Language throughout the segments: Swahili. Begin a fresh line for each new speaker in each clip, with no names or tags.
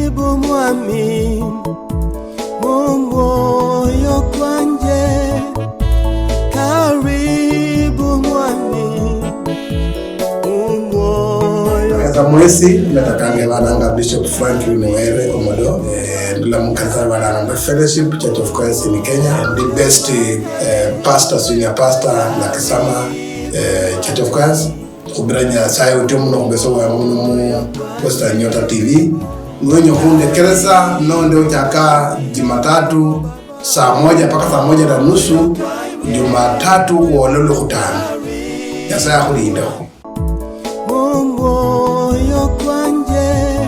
Karibu mwami moyo kwanje, karibu mwami moyo.
Kaza mwezi natakange bananga Bishop Franklin Were Omodo ndula mukasa bananga Fellowship Church of Christ in Kenya, the best pastor, senior pastor na Kisama Church of Christ kubranya sayo tumu no beso wa mu Posta Nyota TV mwenye hunde keresa nonde uchaka Jumatatu saa 1 mpaka saa 1:30, Jumatatu kuololo kutana ya saa kulinda
moyo kwanje,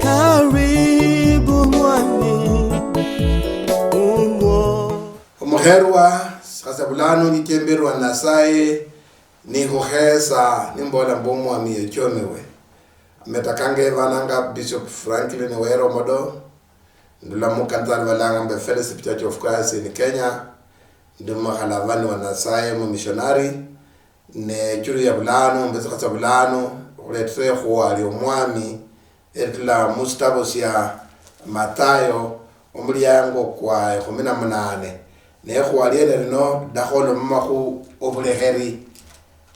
karibu mwami
umuherwa sasa bulano nitemberwa nasaye ni kuhesa nimbola mbomo ami chomewe metakange vananga Bishop Franklin Were Omodo ndula mukanzali balanga mbe Fellowship Church of Christ in Kenya, nduma halavani wanasaye mu missionary ne churu ya bulano mbe sakasa bulano uletre khwali omwami etla mustabos ya Matayo omulyango kwa 18 ne khwali eno dakholo mamakhu obuleheri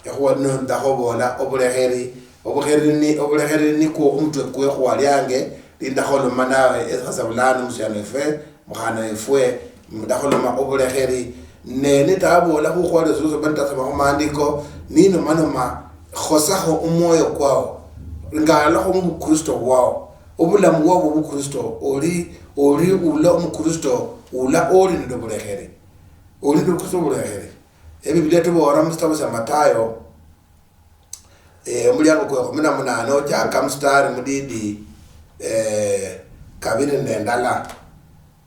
ekhwano dakhobola obuleheri obulekheri ni ko umtwe kwe khwalyange lindakholo manawe esasa bulano musyano efe mukhana efwe mudakholo ma obulekheri ne nitabola khukhwala zuzo bantasa maandiko nino manoma khosakho umoyo kwao ngala kho mukristo wao obulamu wabo bukristo oli ula umkristo ula oli ndobulekheri oli ndokristo bulekheri ebiblia tubora mustabo sa Matayo mulyango kwa 18 ojaka mstari mudidi kabiri ndala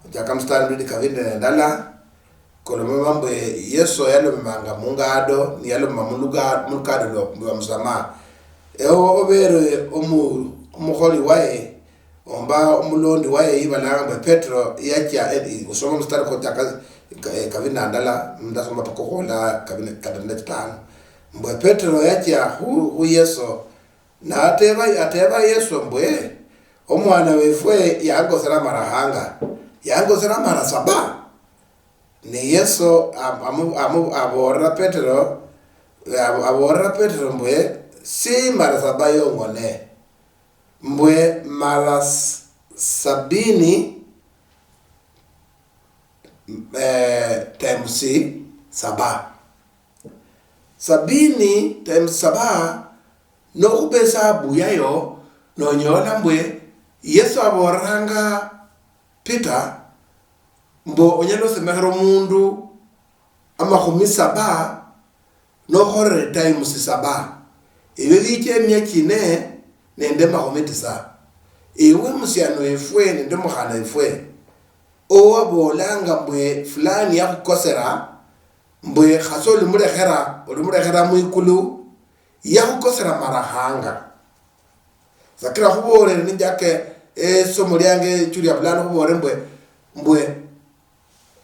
ojaka mstari mudidi kabiri ndala kolome mambo Yesu yalo manga mungado ni yalo mulukado lo msama obere umukholi wae omba umulondi wae ibalanga Petro yacha usoma mstari kwa kabiri ndala ndasoma pakola kabiri ndetano mbwe Petro yacha hu Yesu na ateba Yesu mbwe omwana wefwe yangosera marahanga yangosera mara saba ni Yesu aborra Petro mbwe si mara saba yongone mbwe mara 70 times saba 70 times saba no kubesa buyayo no nyola mbwe Yesu aboranga Peter mbo onyalo semehero mundu amakhumi saba no hore times saba ewe giche myakine nende makhumi tisa ewe musyano efwe nende mukhana efwe owabolanga mbwe fulani yakhukosera mbwe khasoli mulekhera muikulu yakhukosera marahanga zakira khubore ninjake somo lyange chulia bulano khubore mbwe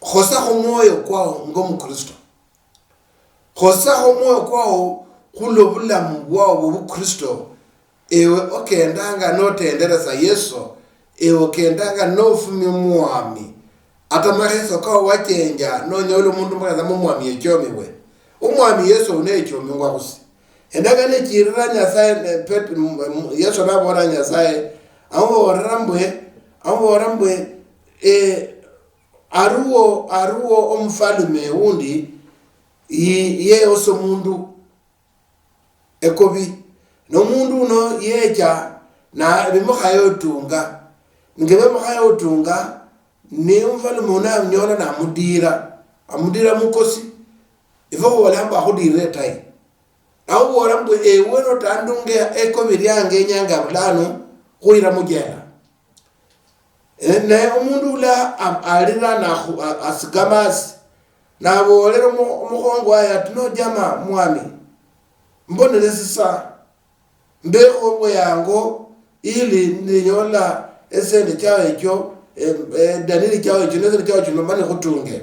khosakho moyo kwao ngomukristo khosakho moyo kwao khulobulamu bwao bukristo ewe okendanga notendereza Yesu ewe okendanga nofumi mwami atamaheso kwa wachenja nonyola umundu mbaza mwami echomiwe umwami Yesu unechomi ngwakusi endaga nechirira Nyasaye Yesu nabora Nyasaye amubora mbwe aruwo omfalume undi ye oso mundu ekobi no mundu no yeja na bimukhayotunga ngebe mukhayotunga ni umfalume una nyola na amudira mukosi ifo wala mba khudire tai au wala mbwe ewe no tandunge ekobi yange nyanga bulano khuira mujela ne umundu la alira na asigamasi na bolero mukhongo aya tuno jama mwami mbonele sisa mbeko bwe yango ili ninyola esende chawe echo danili chawe echo nesende chawe echo nomani khutunge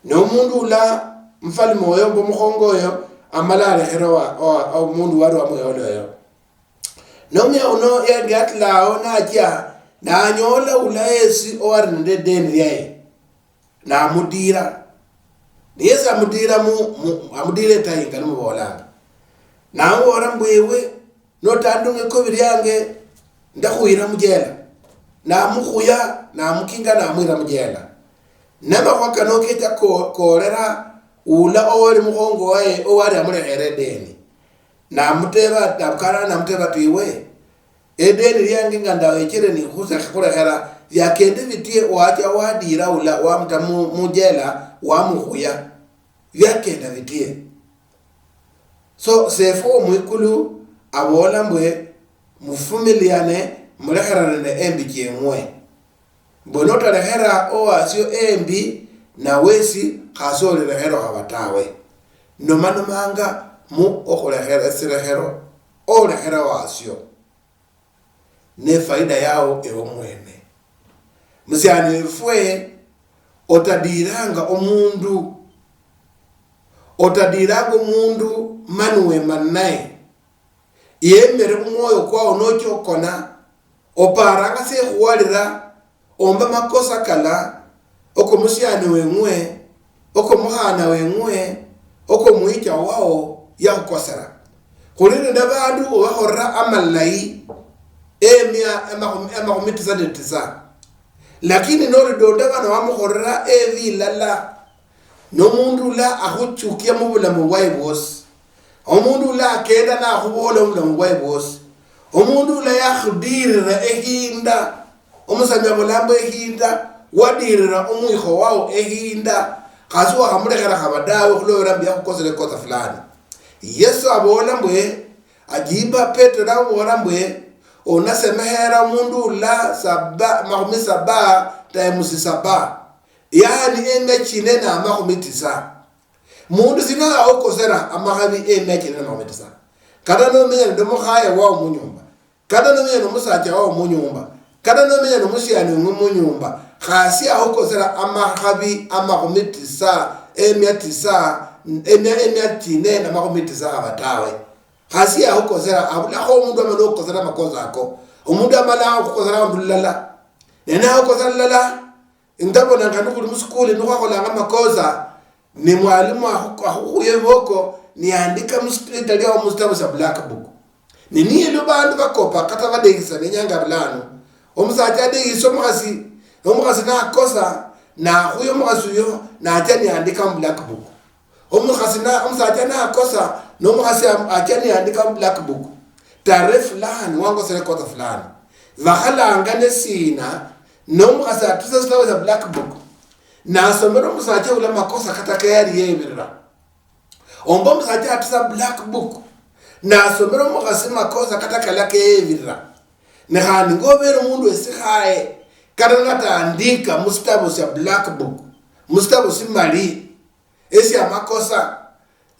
no mundu la mfalme oyo mukhongo oyo amalale herowa o mundu wari wa moyo nomya uno yangatlao nacha na nyola ulaesi oarinde deni yae na mudira yesa mudira amudire tayinga no bolanga na ngora mbwewe no tandunge ko biryange ndakhuyira mujela na mukhuya na mukinga na mwira mujela nama kwakano keja kolera ula ori mugongo wae owari amure deni na muteba tabkara na muteba tuiwe edeni ryange nganda ekire ni khuza khurehera yakende bitie wacha wadira ula wa mtamu mujela wa mukhuya yakenda bitie so sefo mwikulu abola mbwe mufumiliane muleherane embi kyemwe bonota lehera oasio embi na wesi khasole lehero habatawe nomano manga mu okulehera silehero o lehera wasio ne faida yao ewo mwene musiani fwe otadiranga omundu manuwe manai yemere umwoyo kwao nochokona oparanga se khwalira omba makosa kala oko musiani wengwe oko muhana wengwe oko muicha wao yakosera khulinde ndabandu obahorra amalai ema komitiza detisa lakini noridoda bana bamuhorra evilala nomundu la ahuchukia mubulamu bwaye bwose omundu la akenda na ahubola mubulamu bwaye bwose omundu la yakhudirira ehinda omusanya bulambo ehinda wadirira omwiho wao ehinda khasuwa khamulekera khabadawe khulowera mbya khukosele kosa fulani yesu abola mbwe ajiba petero abola mbwe onasemehera mundu la mahumi saba times saba yani emechine na mahumi tisa mundu sina okosera amahabi emechine na mahumi tisa kada no menya ndo mukhaya wao munyumba kada no menya no musacha wao munyumba kada no menya no musiani munyumba khasi okosera amahabi amahumi tisa emia tisa emia tine na mahumi tisa abatawe khasi okosera abula umundu amalo okosera makoza ako umundu amala okosera ndulala nena okosera lala indabona ngani kuli muskule nokwakolanga makoza ni mwalimu akuyevoko niandika mustrita lya mustabo sa black book nini lo bandu bakopa kata badegisa nenyanga bulano omusacha adegiso omukasi na kosa na huyo mukasuyo na atani andika mu black book omusacha na kosa no mukasi atani andika mu black book tarehe fulani wango sele kota fulani vakhalanga nesina no mukasi atusa slawa za black book na somero musacha ula makosa kata kayari yebirira ombo musacha atusa black book na somero mukasi makosa kata kala kayebirira ne khani ngobero mundu esikhaye kada natandika mustabo sa black book mustabo simali esi amakosa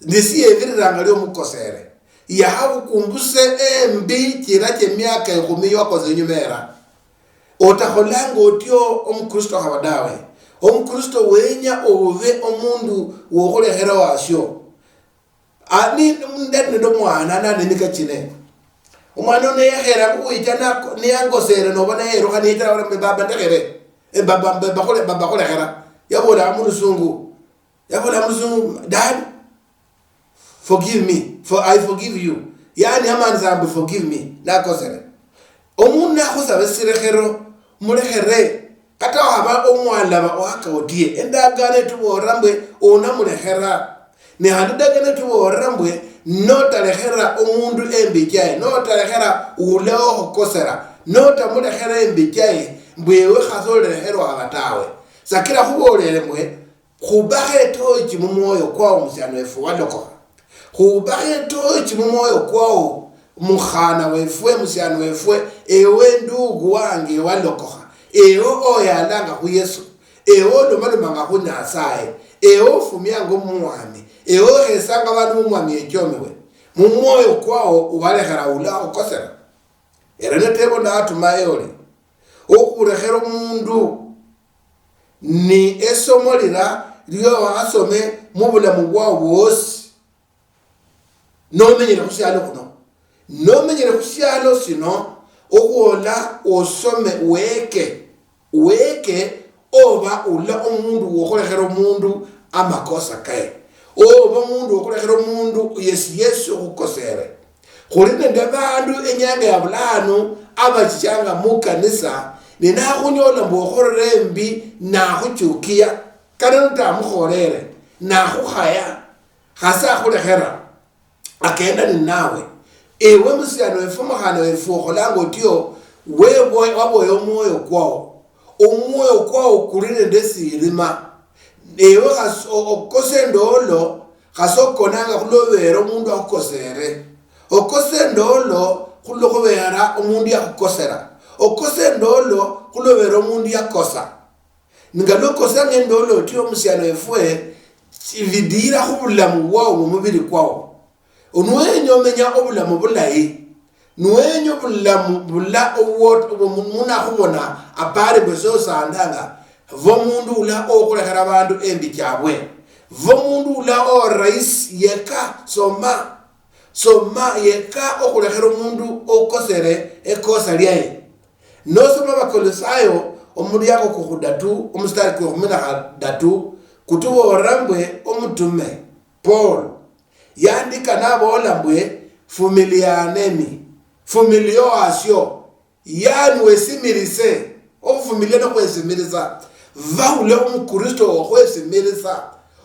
ndisi yebirira ngalio mukosere ya habu kumbuse embi kirache miaka 10 yokoze nyumera otakholango otyo omukristo habadawe omukristo wenya ove omundu wokhulehera wasyo ani ndene ndo mwana nane nikachine umwana ne yahera kuichana ne yangosere no bana yero khani itara ora baba ndekhere baba khulehera yabola amulusungu dad forgive me for I forgive you yani amanza forgive me na kosere omundu akhoza besirehero mulehere kata haba omwala ba wakaodie endagane tuborambwe ona mulehera ne handagane tuborambwe nota lehera omundu embijaye nota lehera uleho kosera nota mulehera embijaye mbwewe khasole lehero abatawe sakira khubolele mwe khubahe tochi mumoyo kwao musiano wefu waloko khubahe tochi mumoyo kwao mukhana wefwe musiano wefwe ewe ndugu wange waloko ewo oyalanga ku Yesu ewo lomalumanga ku Nyasaye ewo fumyango mwami ewo hesanga bantu mwami ekyomewe mumoyo kwao ubalehera ula okosera era netebo na atumayole okulehera mundu ni esomolira liyo asome mubula mugwa bwose no menyere kusyalo kuno no menyere kusyalo sino okuola osome weke oba ula omundu wokolekera omundu amakosa kae oba omundu wokolekera omundu yesu okukosere khuli nende bandu enyanga ya bulano abachichanga mukanisa nenakhunyola mbu okhorere embi nakhuchukia kana notamukholere nakhukhaya khasa akhulekhera akenda ninawe ewe musiano wefu mukhana wefu okholanga otyo waboya omwoyo kwawo kuli nende sirima ewe okose ndolo khasa okonanga khulobera omundu akhukosere okose ndolo khulokhubeera omundu yakhukosera okose ndolo khulobera omundu yakosa ngalokose ngendolo otyo musiano wefwe vidira khubulamu bwawo mumubiri kwawo onwenyo omenya obulamu bulayi nwenyo obulamu bula muna khubona apare beso sandanga vo mundu ula okhulekera abandu embi kyabwe vo mundu ula o rais yeka soma yeka okhulekera omundu okosere ekosa lyaye nosoma bakolosayo omundu yako kukhudatu omustari kukhumina datu kutuboora mbwe omutume Paul yandika nabola mbwe fumilianeni fumilio asyo yani wesimirise ofumilia nokwesimilisa vaule omukristo okhwesimilisa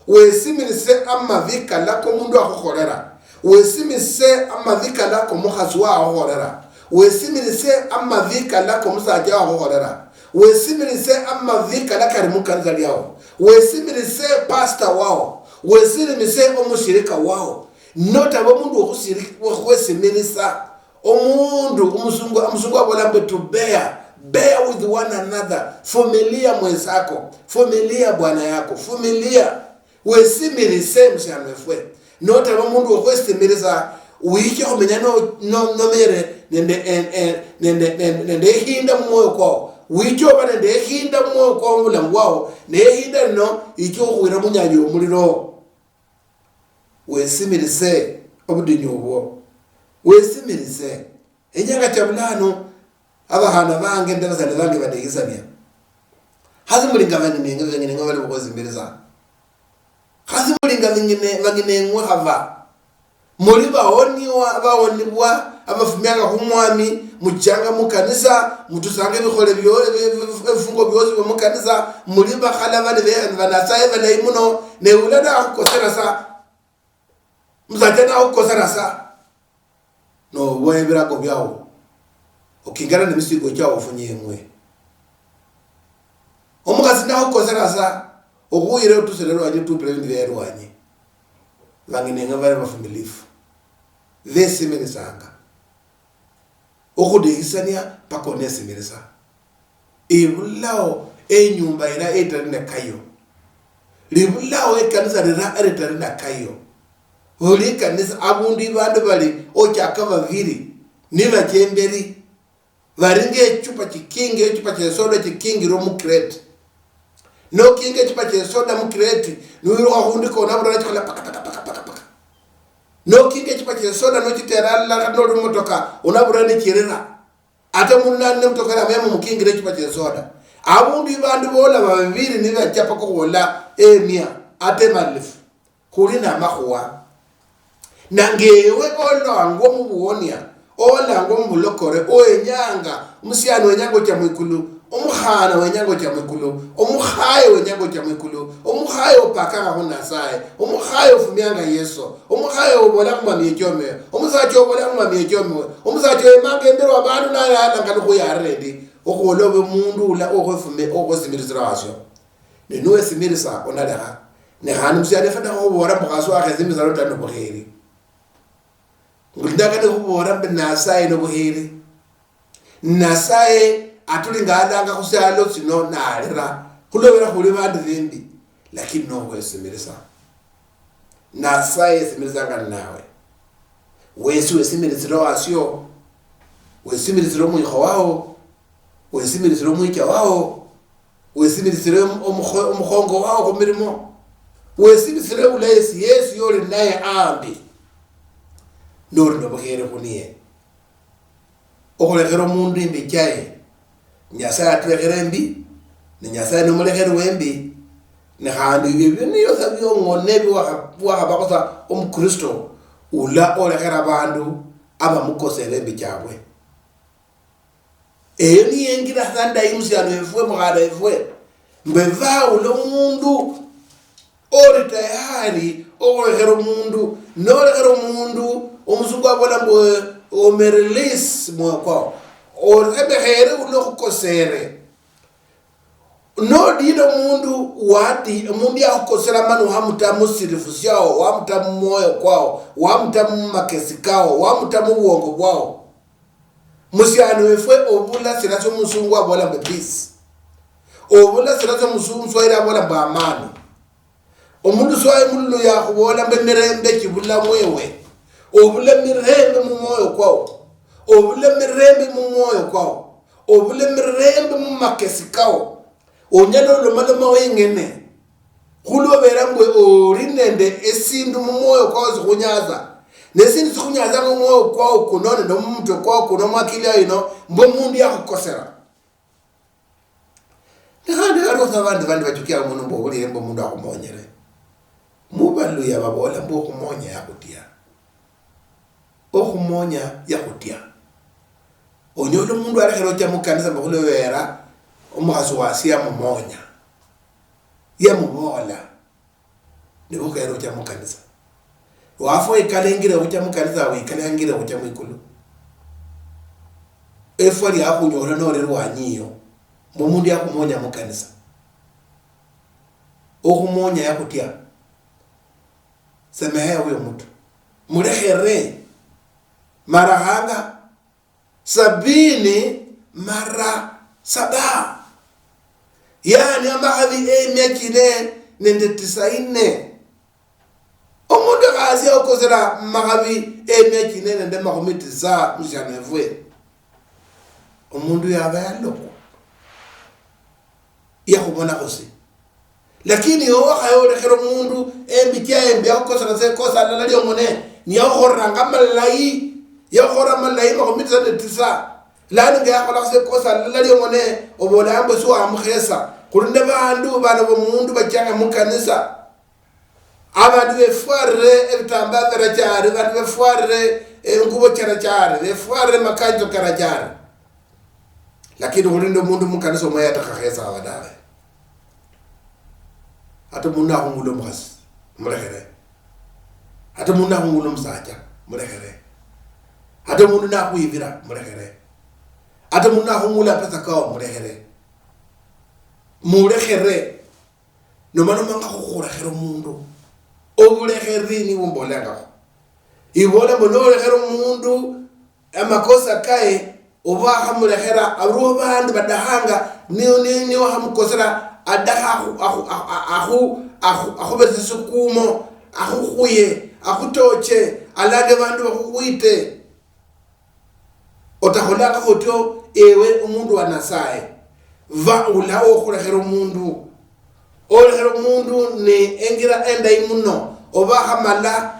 wesimirise amavika lako mundu akhukholera wesimirise amavika lako mukhasi wakhukholera wesimirise amavika lako musajja wakhukholera wesimirise amavika lakari mukanisa lyawo wesimirise pastor wao wesimirise omushirika wao notabo mundu okwesimilisa omundu umusungu abola mbe to bear with one another fumilia mwenzako fumilia bwana yako fumilia wesimirise mshano efwe notabo mundu okwesimilisa wiki khomenya no mere nende hinda mmoyo kwao wicho bana nde hinda mmoyo kwao bulamu wao ne hinda no icho khwira munyanyo omuliro wesimirise obudinyo obwo wesimirise enyanga tabulano abahana bange ndabazana bange badegisanya hazi mulinga bangine ngabali bukozimiriza hazi mulinga bangine ngwahava muri baonibwa abafumyanga kumwami muchanga mukanisa mutusange bikhole ebifungo byosi mukanisa muri bakhala bali banasaye balayi muno neulada akukosera sa muzatena akukosera sa no bwebirako byawo okingana nemisigo kyawo funyemwe omukasi nakukosera sa okuyire otuselero anje tupeleni byerwanye banginenga bali bafumilifu vesimirisanga okhudegisania pakonesimilisa ibulao enyumba ira etarina kayo libulao ekanisa rira etarina kayo oli kanisa abundu ibande bali ochaka baviri niba chemberi varinge chupa chikinge chupa chesoda chikingi ro mukrete no kinge chupa chesoda mukrete nuiro ahundi kona bura chikala paka no kinge chupa chesoda no chiterala no motoka unabura ni chirera ate munna ne motoka na memo mukinge chupa chesoda abundu ibande bola baviri niba chapa ko wala emia ate malif kulina makhwa nangewe olwango mubuonia olango mubulokore oenyanga musiano wenyango cha mwikulu omukhana wenyango cha mwikulu omukhaye wenyango cha mwikulu omukhaye opakanga hunasaye omukhaye ofumyanga yeso omukhaye obola kumami echome omusacho obola kumami echome omusacho emange ndero abantu naye alanga khuyaredi okholobe mundu ula okhofume okhosimirisira wasyo nenuwe simirisa onaleha nehani musiane fata khobora mukhaso akhezimiza lotano bukhiri ngundaka khubora mbe nasaye no buhiri nasaye atulinga alanga khusalo sino nalira khulobera khuli bandu bimbi lakini no kwesimilisa nasaye similisa nawe wesi wesimilisiro wasyo wesimilisiro muyikho wawo wesimilisiro muyikya wawo wesimilisiro omukhongo wawo kumirimo wesimilisiro ulesi yesu yoli naye ambi nori no buhere kuniye okulekera omundu imbi chaye nyasaye atulekera embi ne nyasaye nomulekera wembi ne khandi ibyo niyo sabyo ngone biwakhabakosa omukristo ula olekera abandu abamukosera embi chabwe eyo niyengira sanda imusyano efwe mukhada efwe mbeva ulo mundu ori tayari okulekera omundu nolekera omundu omusungu abona mbwe omerelease moyo kwao orebekhere ulo khukosere nodida omundu wati omundu yakhukosera mani wamuta musirifu syao wamuta mumoyo kwao wamuta mumakesi kao wamuta mubuwongo bwao musyano efwe obula sira syomusungu abola mbe peace obula sira syomusungu swahili abola mbe amani omundu swahili mululu yakhubola mbe mirembe kibula mwewe obula mirembe mumoyo kwao obula mirembe mumoyo kwao obula mirembe mumakesi kao onyalo lomaloma wengene khulobera mbwe ori nende esindu mumoyo kwao zikhunyaza nesindu sikhunyaza mumoyo kwao kuno nende mumutwe kwao kuno mwakili ino mbo mundu yakhukosera nekhandi kaliokho abandi bandi bachukia mundu mbo ulire mbo mundu akhumonyere mubaluya babola mbo okhumonya yakhutia okhumonya yakhutia onyola mundu alekhera ocha mukanisa mbakhulobera omukhasi wasi yamumonya yamubola nibukhera ocha mukanisa wafo ikalengire ocha mukanisa wikalengire ocha mwikulu efo lyakhunyola norerwanyiyo mbo mundu yakhumonya mukanisa okhumonya yakhutia semehe uyo mutu mulekhere marahanga 70 mara 7 yani amakhali emyakine nende 90 omundu akhazi okosera makhabi emyakine nende 9 musyano efwe omundu yaba yaloko yakhubonakho si lakini owakhayolekhera omundu embicha embi yakhukosera sekosa alala lyomone niyakhoranga malayi yakhora malayi 9 lani nga yakhola sekosa alala lyomone obola ambo siwamukhesa khulinde bandu bana bomundu bachanga mukanisa abandu befwarire ebitamba berachari bandu befwarire engubo charachari befwarire makanjo karachari lakini khulinde mundu mukanisa omwe yatakhakhesa abadawe ate mundu akhungula omukhasi mulekhere ate mundu akhungula omusacha mulekhere ate mundu nakhwibira mulekhere ate mundu akhungula pesa kao mulekhere nomanomanga khukhulekhera omundu obulekheri nibo mbolengakho ibola mbo nolekhera omundu amakosa kaye obakhamulekhera aruo bandu badahanga niyo hamukosera adakha akhubese sukumo akhukhuye akhutoche alage bandu bakhukwite otakholanga khotyo ewe umundu wa nasaye va ulawo khulekhere omundu olekhera omundu ne engira endayi muno obakhamala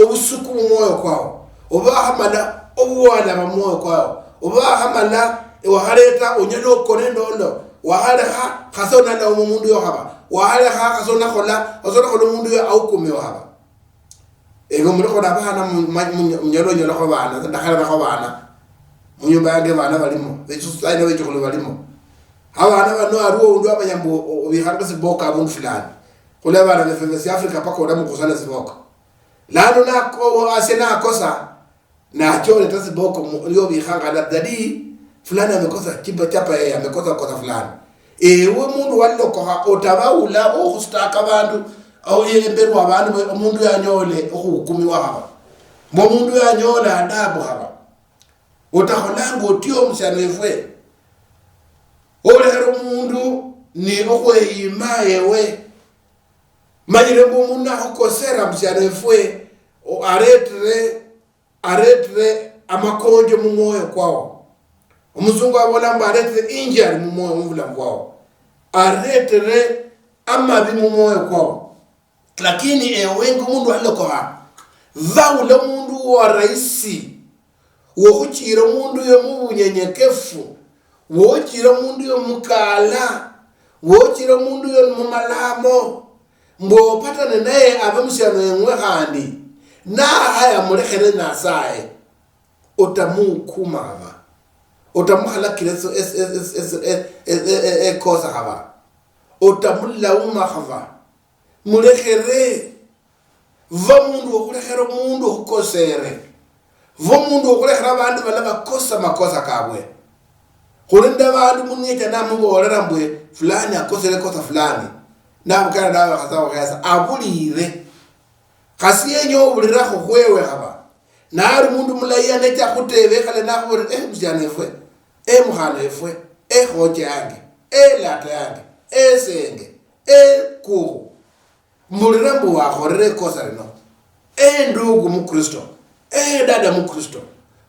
obusuku mumoyo kwao obakhamala obuwala mumoyo kwao obakhamala wakhaleta onyala okone ndondo wakhalekha khasona na omundu yokhaba wakhalekha khasona khola omundu yo aukume waba ego muri khona bana munyalo nyolakho bana ndakhalekho bana munyumba yange bana balimo bechusaine bechukhulu balimo abana bano aruo undu abanyambo bihanga siboka abundu fulani khula bana befemesi Africa pako oda mukhosana siboka lano nako asena akosa na chole tasiboko yo bihanga na dadi fulani amekosa kiba chapa yeye amekosa kosa fulani ewe mundu waloko otabaula okhustaka bandu au yemberu abantu umundu yanyole okhukumiwa haba mbo mundu yanyola adabu haba otakholanga otyo musyano efwe olehera omundu ni okhweyima ewe manyire mbo omundu akhukosera musyano efwe aretere amakonjo mumoyo kwao omuzungu abola mbo aretere injury mumoyo mubulamu kwao aretere amabi mumoyo kwao lakini ewe mundu alokoha vaula mundu wa raisi wokuchira mundu yo mubunyenyekefu, wochira mundu yo mukala, wochira mundu yo mumalamo, mbopatane naye abe musiano yengwe handi na haya mulekhere nasaye otamukuma haba, otamuhalakile so kosa haba, otamulauma haba, mulekhere va mundu okulekhere mundu okukosere, va mundu okulekhere abandu bala bakosa makosa kabwe. Kulinda abandu munyecha namubolera mbwe fulani akosere kosa fulani namukana nawe kasawo kasa abulire kasiyenyo obulira khwewe haba nari mundu mulaiya necha kutebe kale nakubona mjane fwe mukhana fwe khoje yange lata yange senge ku mulira mbu wakhorere kosa rino ndugu mukristo dada mukristo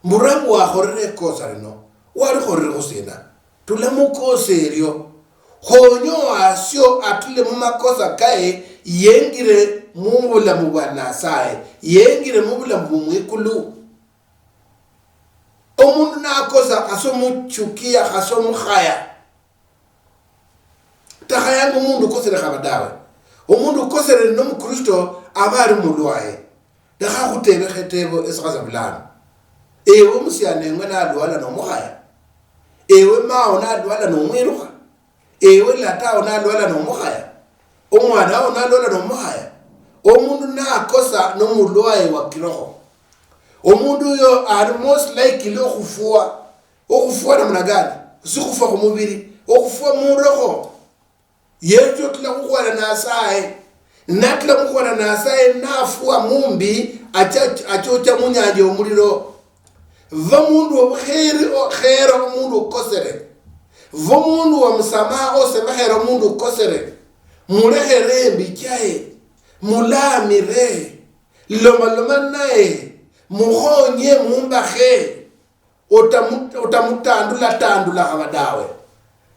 murambu wakhorere kosa rino wali khorere kusina tulamukoseryo khonyo asyo atule mumakosa kae yengire mubulamu bwa nasaye, yengire mubulamu bumwikulu. Omundu nakosa kasomuchukia kasomukhaya takhaya omundu kosere khabadawe, omundu kosere no mukristo abari mulwaye dakhakutebe khetebo esikaza bulano ewe musiane ngwe nadwala nomukhaya, ewe mao nadwala nomwiruka, ewe latao nadwala nomukhaya, omwana awo nadwala nomukhaya. Omundu nakosa nomulwaye wa kiroho, omundu yo ari most likely okufua namna gani? Sikufua kumubiri, okufua muroho. Yecho tula kukwala nasaye, natula kukwala nasaye nafua mumbi achocha munyanje omuliro. Va mundu obukheri khero mundu okosere, va mundu wa msamaha osebahera mundu okosere, mulekhere mbichaye, mulamire, loma naye, muhonye mumbahe, otamutandula habadawe.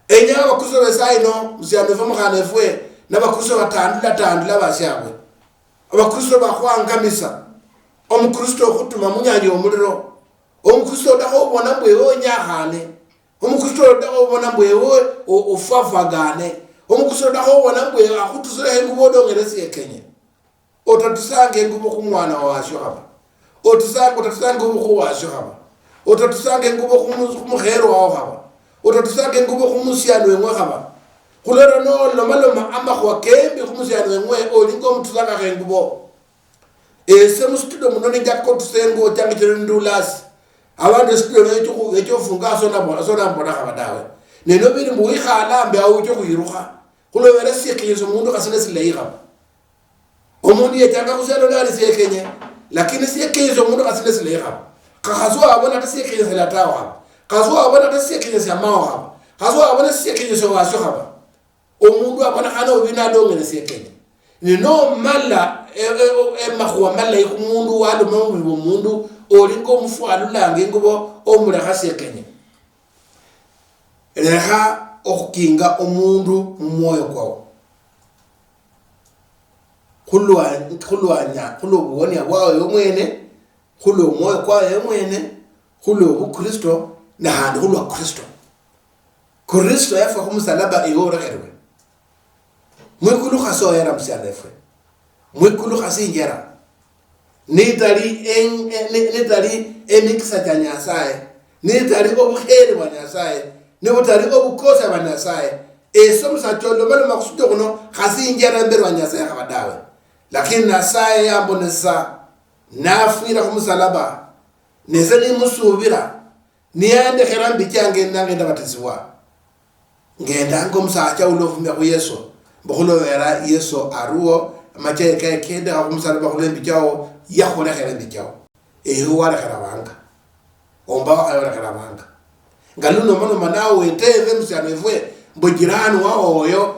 Enya bakuso besaino msiano mukhana fwe na bakuso batandula bashabwe, abakuso bakhwangamisa omukristo okutuma munyanje omuliro, omukristo dakhobona mbwewe nyahane, omukristo dakhobona mbwewe ofafagane, omukristo dakhobona mbwewe akhutusire ngubo dongeresi yekenye. Otatusange ngubo kumwana washo haba, otatusange ngubo kuwasho haba, otatusange ngubo kumukhero wawo haba, otatusange ngubo kumusiano engwe haba. Khulero no lomaloma amakhwa kembi kumusiano engwe olingo mutusanga khengubo. Ese mustudio munone jakko tusengo changitire ndulasi. Abantu studio echo funga sona mbona habadawe. Neno biri muikhala mbe awucho kuyiruka. Khulobera siyekenyezo mundu kasene sileyiga. Omundu yetanga kuselo nali siyekenye, lakini siyekenyezo mundu kasene sileyiga. Khazwa abona tasiyekenyezo latawa. Khazwa abona tasiyekenyezo amawa. Khazwa abona siyekenyezo washo haba. Omundu abona khana ubina dongene siyekenye. Nino mala makhwa mala ikumundu walo mamu mundu olingo mufwalo lange ngubo omulekha siyekenye. Lekha okukinga omundu mumoyo kwawo. Khulubwonya bwawe yomwene, khulumoyo kwawe yomwene, khulubukristo na handi khulwa Kristo. Kristo yafa kumusalaba iworekherwe. Mwikulu khasoyera msialefe, mwikulu khasinjera nitali emikisa cha Nyasaye, nitali obukheri bwa Nyasaye, nibutali obukosa bwa Nyasaye. Eso musacholo mali makusudo kuno khasinjera mbere wa Nyasaye khabadawe, lakini Nyasaye yambonesa nafira kumusalaba nese ni musubira niyande kherambi change nangenda batisiwa ngenda ngo musacha ulovumya ku Yesu bokhulovera Yesu aruo amacheke kende akumusalaba kulembi chao yakhole kherambi chao wala kharabanga omba ayora kharabanga ngaluno mono manawe teve msianevwe mbojirani wao oyo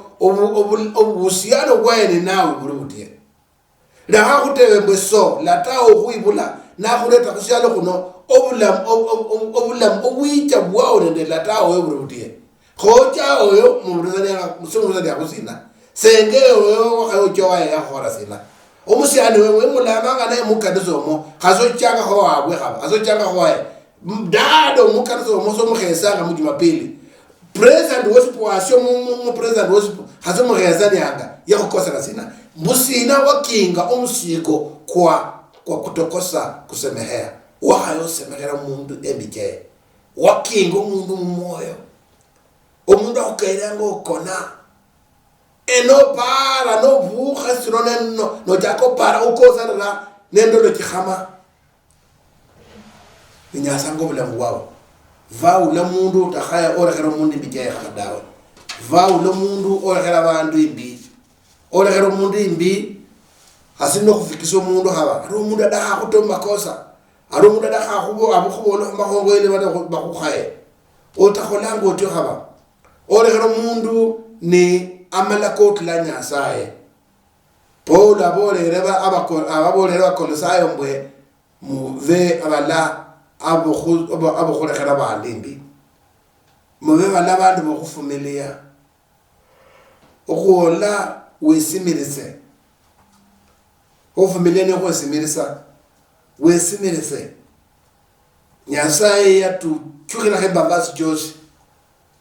obusiano bwaene nawe burutie la hakutebe mbeso latao kuibula na khuleta kusialo kuno obulam obuicha bwao nende latao burutie khocha oyo mumruzania musumuzania kusina senge oyo wakhayo chowa ya khora sina omusiano wewe mulamanga naye mukadizo mo khazo changa ho abwe khaba azo changa ho mdado mukanzo moso mukhesanga mu Jumapili president worship washo mu president worship hazo mukhesa nyanga yakukosana sina musina wakinga omusiko kwa kutokosa kusemehea wahayo semehera mundu embike wakinga mundu moyo omundu akairanga okona eno para no buha sirone no jako para ukosana nendo lo kikhama Inyasa ngo bulangu wao va ula mundu utakhaya orekhera mundu mbije khadawa va ula mundu orekhera bandu imbi orekhera mundu imbi asino kufikisha mundu haba ari mundu adakha kutoma makosa ari mundu adakha khubo abukhubola mahongo ile bana bakukhaye otakholango otyo haba orekhera mundu ni amalakot la nyasaye Paul abolera ababolera bakolosayo mbwe muve abala abukhulekera bandimbi mube bala bandu bokhufumilia okhuola wesimirise ofumilia ne khwesimilisa wesimirise nyasaye yatu chukira hebabasi Josh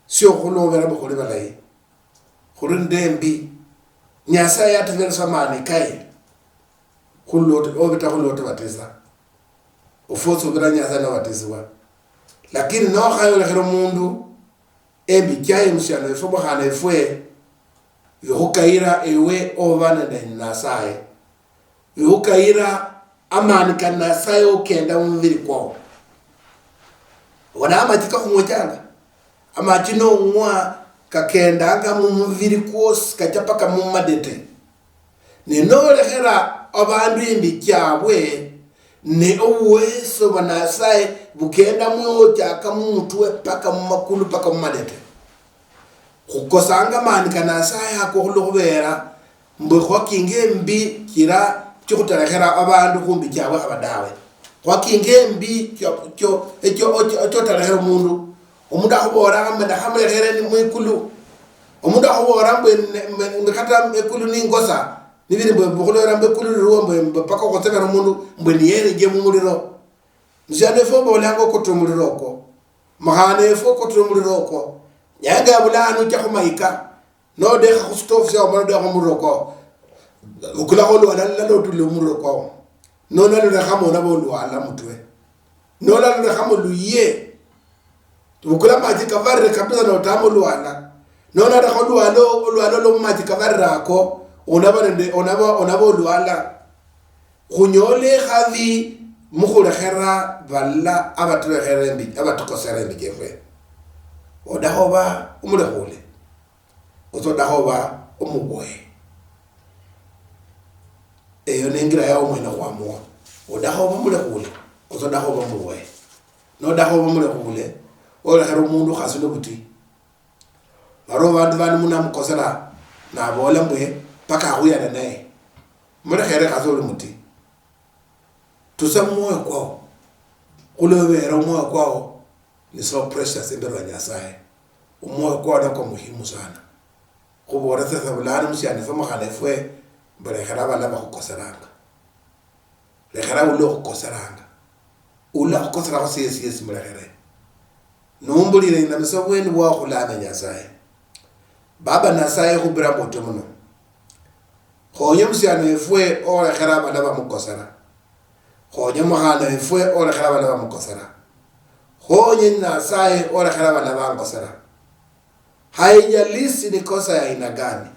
sio khulobera bukhuli balayi khuri ndembi nyasaye yatu samani kai khuloti obita khuloti batisa ufoso bila nyasaye na batisiwa lakini no khayo lekhero mundu embi kyaye mshano efobo khana efwe yokaira ewe obana na nasaye yokaira amani kana sayo kenda umviri kwao wana amatika kumwechanga amatino mwa kakenda anga mumviri kwos kachapaka mumadete neno lekhera abandu imbi kyabwe ne oweso banasaye bukenda mwoja kamutwe paka mumakulu paka mumadete khukosanga mani kana saye akokhulobera mbwe khwakinge mbi kira chukutalekhera abandu kumbi kyabwe abadawe khwakinge mbi ekyo talekhera mundu omundu akhubora amenda khamulekhere ni mwikulu omundu akhubora mbwe kata ekulu ningosa nibiri mbwe bukhulera mbwe kulu ruombe paka khotsebera mundu mbwe niyere je mumuliro mjane fombo olango kutumuliro ko mahane fo kutumuliro ko nyanga bulanu kya khumaika no de khustof sha omano de khumuliro ko ukula kholo ala lo tulo muliro ko no na le khamona bolu ala mutwe no la le khamolu ye ukula maji kavarre kabisa no tamolu ala no na de kholu alo lo maji kavarra ko onabo luala khunyole khavi mukhulekhera balla abatulekhere mbi abatukosere mbi jefe odahoba umulekhule otodahoba umuboye eyo nengira yawo mwena khwamua odahoba umulekhule otodahoba umuboye no dahoba umulekhule olekhera umundu khasino buti baro bandu bani munamukosera na bola mbwe paka huyana naye mulekhere khazolo muti tusamoyo kwao kulobera umoyo kwao ni so precious imbere nyasaye umoyo kwao nako muhimu sana khubora sasa bulana mshane fama khane fwe mbelekhera bala bakhoseranga lekhera ulo khoseranga ula khosera khosiyesi mulekhere nombulire na msobweni wa khulana nyasaye baba nasaye khubira moto muno khonye mshane fwe olekhera bala bamukosera khonye mahana fwe olekhera bala bamukosera khonye nasaye olekhera bala bangosera haijalishi ni kosa ya aina gani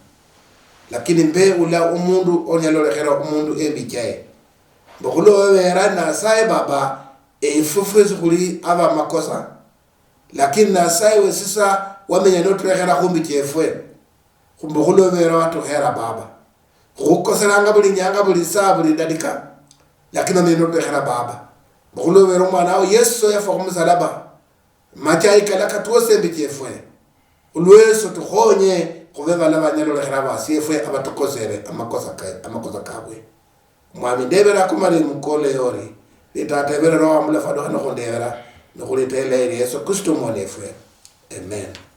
lakini mbe ula umundu onyalolekhera umundu ebijaye bokhulo wera nasaye baba efufwezi khuli aba makosa lakini nasaye wesisa wamenya notulekhera khumbi chefwe khumbukhulu wera watukhera baba khukoseranga buli nyanga buli saa buli dadika lakini wamenya notulekhera baba bukhulu wera umwana awo yesu yafa khumusalaba machaika lakatuose mbi chefwe ulweso tukhonye khube bala banyalolekhera basifwe abatukosere amakosa kabwe mwami ndebera kumali mukole yori litatebera roho amulafado khano khondebera nokhulitele yesu kristo mwonefwe amen.